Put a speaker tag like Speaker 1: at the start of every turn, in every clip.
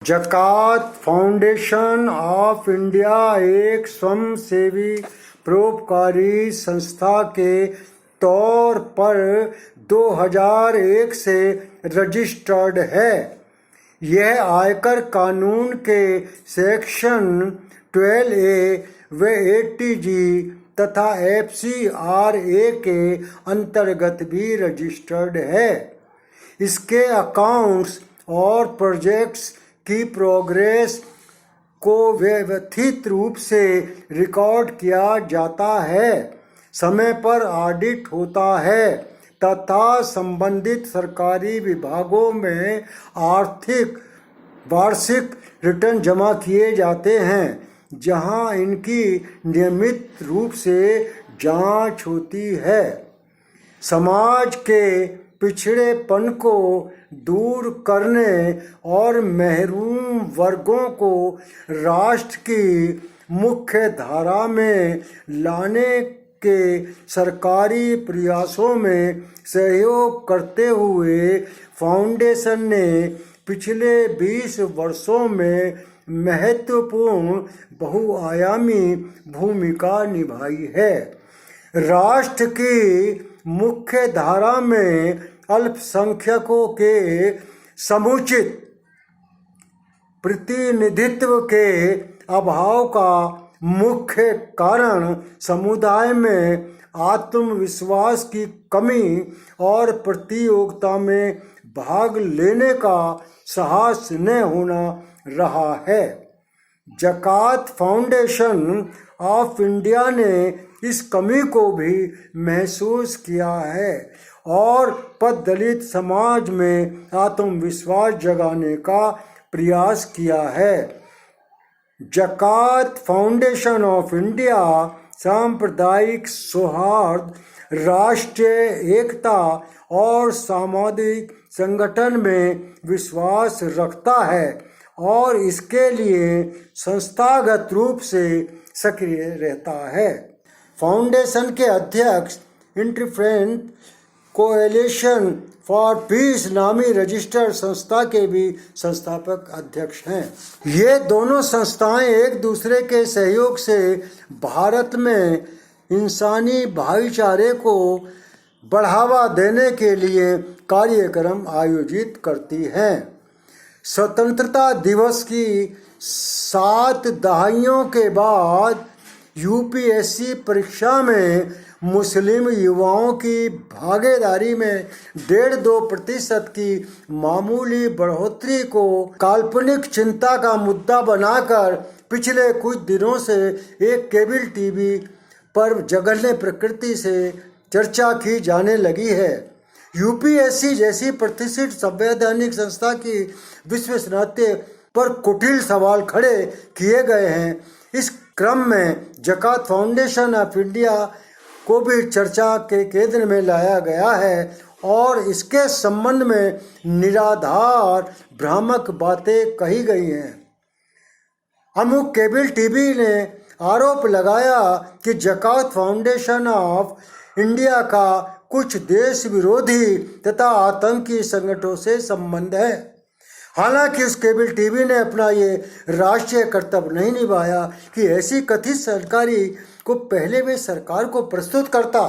Speaker 1: ज़कात foundation of India एक स्वयंसेवी परोपकारी संस्था के तौर पर 2001 से रजिस्टर्ड है। यह आयकर कानून के सेक्शन 12A व 80G तथा FCRA के अंतर्गत भी रजिस्टर्ड है। इसके अकाउंट्स और प्रोजेक्ट्स की प्रोग्रेस को व्यवस्थित रूप से रिकॉर्ड किया जाता है, समय पर ऑडिट होता है तथा संबंधित सरकारी विभागों में आर्थिक वार्षिक रिटर्न जमा किए जाते हैं, जहां इनकी नियमित रूप से जांच होती है। समाज के पिछड़ेपन को दूर करने और महरूम वर्गों को राष्ट्र की मुख्य धारा में लाने के सरकारी प्रयासों में सहयोग करते हुए फाउंडेशन ने पिछले 20 वर्षों में महत्वपूर्ण बहुआयामी भूमिका निभाई है। राष्ट्र की मुख्य धारा में अल्पसंख्यकों के समुचित प्रतिनिधित्व के अभाव का मुख्य कारण समुदाय में आत्मविश्वास की कमी और प्रतियोगिता में भाग लेने का साहस न होना रहा है। ज़कात फाउंडेशन ऑफ इंडिया ने इस कमी को भी महसूस किया है और पददलित समाज में आत्मविश्वास जगाने का प्रयास किया है। ज़कात फाउंडेशन ऑफ इंडिया सांप्रदायिक सौहार्द, राष्ट्रीय एकता और सामाजिक संगठन में विश्वास रखता है और इसके लिए संस्थागत रूप से सक्रिय रहता है। फाउंडेशन के अध्यक्ष इंटरफ्रेंच कोएलिशन फॉर पीस नामी रजिस्टर्ड संस्था के भी संस्थापक अध्यक्ष हैं। ये दोनों संस्थाएं एक दूसरे के सहयोग से भारत में इंसानी भाईचारे को बढ़ावा देने के लिए कार्यक्रम आयोजित करती हैं। स्वतंत्रता दिवस की 7 दहाइयों के बाद यूपीएससी परीक्षा में मुस्लिम युवाओं की भागीदारी में 1.5-2% की मामूली बढ़ोतरी को काल्पनिक चिंता का मुद्दा बनाकर पिछले कुछ दिनों से एक केबल टीवी पर जघन्य प्रकृति से चर्चा की जाने लगी है। यूपीएससी जैसी प्रतिष्ठित संवैधानिक संस्था की विश्वसनीयता पर कुटिल सवाल खड़े किए गए हैं। इस क्रम में ज़कात फाउंडेशन ऑफ इंडिया को भी चर्चा के केंद्र में लाया गया है और इसके संबंध में निराधार भ्रामक बातें कही गई हैं। अमुक केबल टीवी ने आरोप लगाया कि ज़कात फाउंडेशन ऑफ इंडिया का कुछ देश विरोधी तथा आतंकी संगठनों से संबंध है। हालांकि उस केबल टीवी ने अपना ये राष्ट्रीय कर्तव्य नहीं निभाया कि ऐसी कथित जानकारी को पहले वे सरकार को प्रस्तुत करता।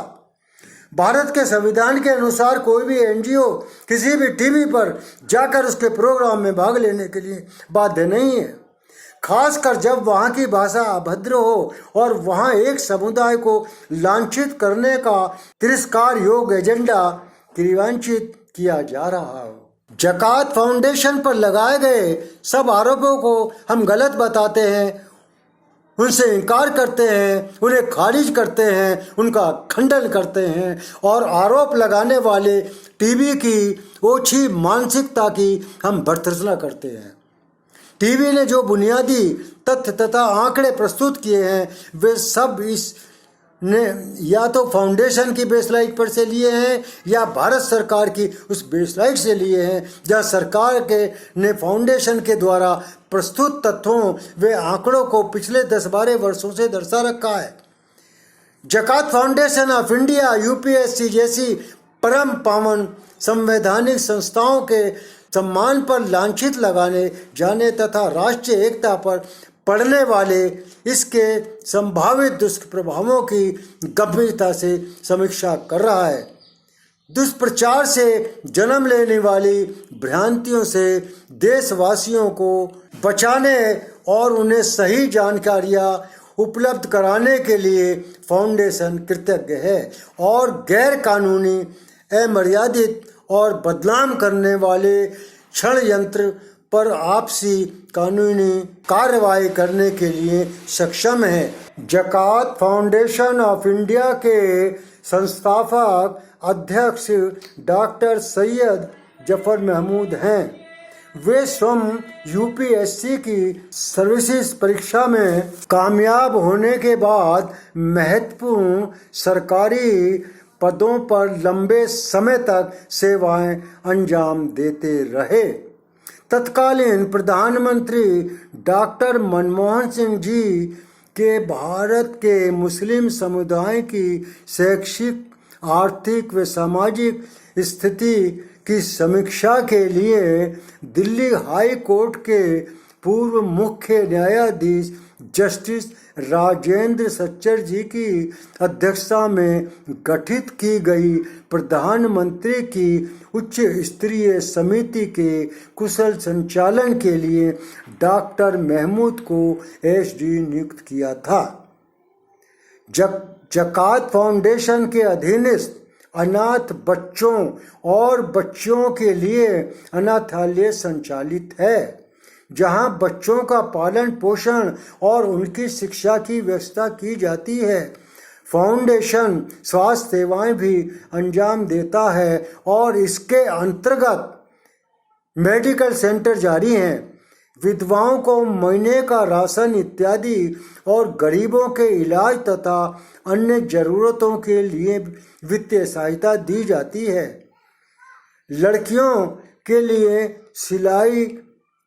Speaker 1: भारत के संविधान के अनुसार कोई भी एनजीओ किसी भी टीवी पर जाकर उसके प्रोग्राम में भाग लेने के लिए बाध्य नहीं है, खासकर जब वहाँ की भाषा अभद्र हो और वहाँ एक समुदाय को लांछित करने का तिरस्कार योग्य एजेंडा क्रियान्वित किया जा रहा हो। ज़कात फाउंडेशन पर लगाए गए सब आरोपों को हम गलत बताते हैं, उनसे इनकार करते हैं, उन्हें खारिज करते हैं, उनका खंडन करते हैं और आरोप लगाने वाले टीवी की ओछी मानसिकता की हम भर्त्सना करते हैं। टीवी ने जो बुनियादी तथ्य तथा आंकड़े प्रस्तुत किए हैं वे सब इस ने या तो फाउंडेशन की वेबसाइट पर से लिए हैं या भारत सरकार की उस वेबसाइट से लिए हैं, जहां सरकार के ने फाउंडेशन के द्वारा प्रस्तुत तथ्यों व आंकड़ों को पिछले 10-12 वर्षों से दर्शा रखा है। ज़कात फाउंडेशन ऑफ इंडिया यूपीएससी जैसी परम पावन संवैधानिक संस्थाओं के सम्मान पर लांछित लगाने जाने तथा राष्ट्रीय एकता पर पड़ने वाले इसके संभावित दुष्प्रभावों की गंभीरता से समीक्षा कर रहा है। दुष्प्रचार से जन्म लेने वाली भ्रांतियों से देशवासियों को बचाने और उन्हें सही जानकारियां उपलब्ध कराने के लिए फाउंडेशन कृतज्ञ है और गैर कानूनी, अमर्यादित और बदनाम करने वाले षड्यंत्र पर आपसी कानूनी कार्रवाई करने के लिए सक्षम है। ज़कात फाउंडेशन ऑफ इंडिया के संस्थापक अध्यक्ष डॉक्टर सैयद जफर महमूद हैं। वे स्वयं यूपीएससी की सर्विसेज परीक्षा में कामयाब होने के बाद महत्वपूर्ण सरकारी पदों पर लंबे समय तक सेवाएं अंजाम देते रहे। तत्कालीन प्रधानमंत्री डॉक्टर मनमोहन सिंह जी के भारत के मुस्लिम समुदाय की शैक्षिक, आर्थिक व सामाजिक स्थिति की समीक्षा के लिए दिल्ली हाई कोर्ट के पूर्व मुख्य न्यायाधीश जस्टिस राजेंद्र सच्चर जी की अध्यक्षता में गठित की गई प्रधानमंत्री की उच्च स्तरीय समिति के कुशल संचालन के लिए डॉक्टर महमूद को एसडी नियुक्त किया था। ज़कात फाउंडेशन के अधीनस्थ अनाथ बच्चों और बच्चियों के लिए अनाथालय संचालित है, जहां बच्चों का पालन पोषण और उनकी शिक्षा की व्यवस्था की जाती है। फाउंडेशन स्वास्थ्य सेवाएं भी अंजाम देता है और इसके अंतर्गत मेडिकल सेंटर जारी हैं। विधवाओं को महीने का राशन इत्यादि और गरीबों के इलाज तथा अन्य जरूरतों के लिए वित्तीय सहायता दी जाती है। लड़कियों के लिए सिलाई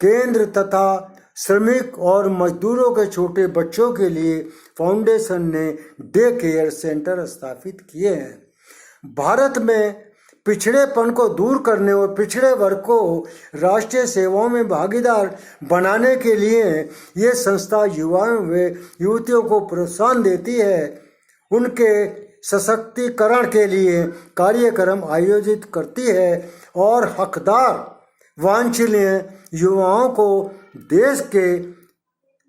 Speaker 1: केंद्र तथा श्रमिक और मजदूरों के छोटे बच्चों के लिए फाउंडेशन ने डे केयर सेंटर स्थापित किए हैं। भारत में पिछड़ेपन को दूर करने और पिछड़े वर्ग को राष्ट्रीय सेवाओं में भागीदार बनाने के लिए ये संस्था युवाओं व युवतियों को प्रोत्साहन देती है। उनके सशक्तिकरण के लिए कार्यक्रम आयोजित करती है और हकदार वांछनीय युवाओं को देश के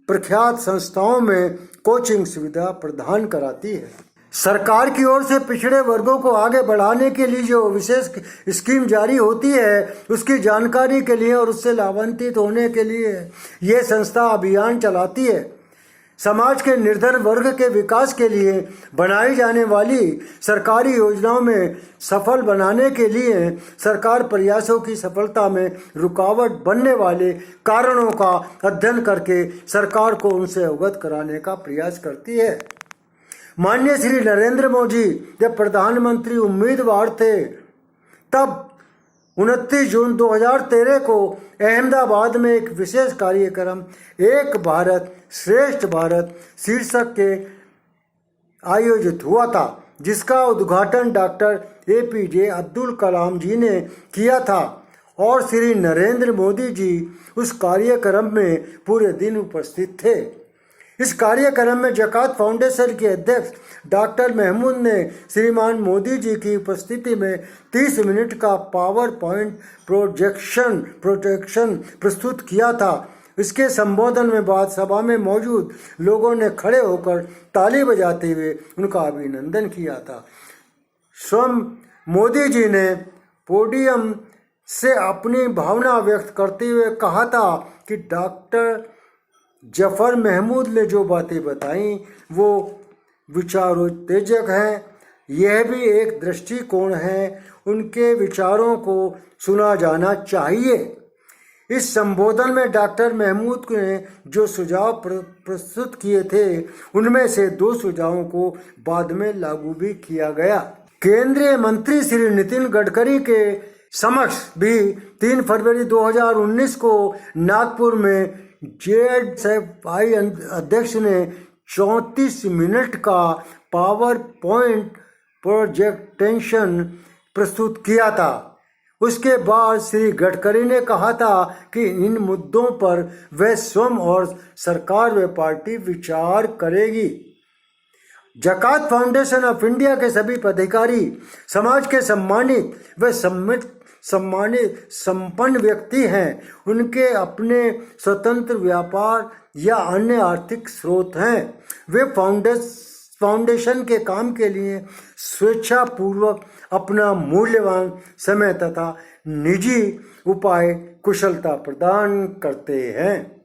Speaker 1: प्रख्यात संस्थाओं में कोचिंग सुविधा प्रदान कराती है। सरकार की ओर से पिछड़े वर्गों को आगे बढ़ाने के लिए जो विशेष स्कीम जारी होती है, उसकी जानकारी के लिए और उससे लाभान्वित होने के लिए ये संस्था अभियान चलाती है। समाज के निर्धन वर्ग के विकास के लिए बनाई जाने वाली सरकारी योजनाओं में सफल बनाने के लिए सरकार प्रयासों की सफलता में रुकावट बनने वाले कारणों का अध्ययन करके सरकार को उनसे अवगत कराने का प्रयास करती है। माननीय श्री नरेंद्र मोदी जब प्रधानमंत्री उम्मीदवार थे, तब 29 जून 2013 को अहमदाबाद में एक विशेष कार्यक्रम एक भारत श्रेष्ठ भारत शीर्षक के आयोजित हुआ था, जिसका उद्घाटन डॉक्टर एपीजे अब्दुल कलाम जी ने किया था और श्री नरेंद्र मोदी जी उस कार्यक्रम में पूरे दिन उपस्थित थे। इस कार्यक्रम में ज़कात फाउंडेशन के अध्यक्ष डॉक्टर महमूद ने श्रीमान मोदी जी की उपस्थिति में 30 मिनट का पावर पॉइंट प्रोजेक्शन प्रस्तुत किया था। इसके संबोधन में बाद सभा में मौजूद लोगों ने खड़े होकर ताली बजाते हुए उनका अभिनंदन किया था। स्वयं मोदी जी ने पोडियम से अपनी भावना व्यक्त करते हुए कहा था कि डॉक्टर जफर महमूद ने जो बातें बताई वो विचारोत्तेजक हैं। यह भी एक दृष्टिकोण है, उनके विचारों को सुना जाना चाहिए। इस संबोधन में डॉक्टर महमूद ने जो सुझाव प्रस्तुत किए थे, उनमें से 2 सुझावों को बाद में लागू भी किया गया। केंद्रीय मंत्री श्री नितिन गडकरी के समक्ष भी 3 फरवरी 2019 को नागपुर में जेएसएफआई अध्यक्ष ने 34 मिनट का पावर पॉइंट प्रोजेक्टेशन प्रस्तुत किया था। उसके बाद श्री गडकरी ने कहा था कि इन मुद्दों पर वह स्वयं और सरकार व पार्टी विचार करेगी। ज़कात फाउंडेशन ऑफ इंडिया के सभी पदाधिकारी समाज के सम्मानित व संपन्न व्यक्ति हैं। उनके अपने स्वतंत्र व्यापार या अन्य आर्थिक स्रोत हैं। वे फाउंडेशन के काम के लिए स्वेच्छापूर्वक अपना मूल्यवान समय तथा निजी उपाय कुशलता प्रदान करते हैं।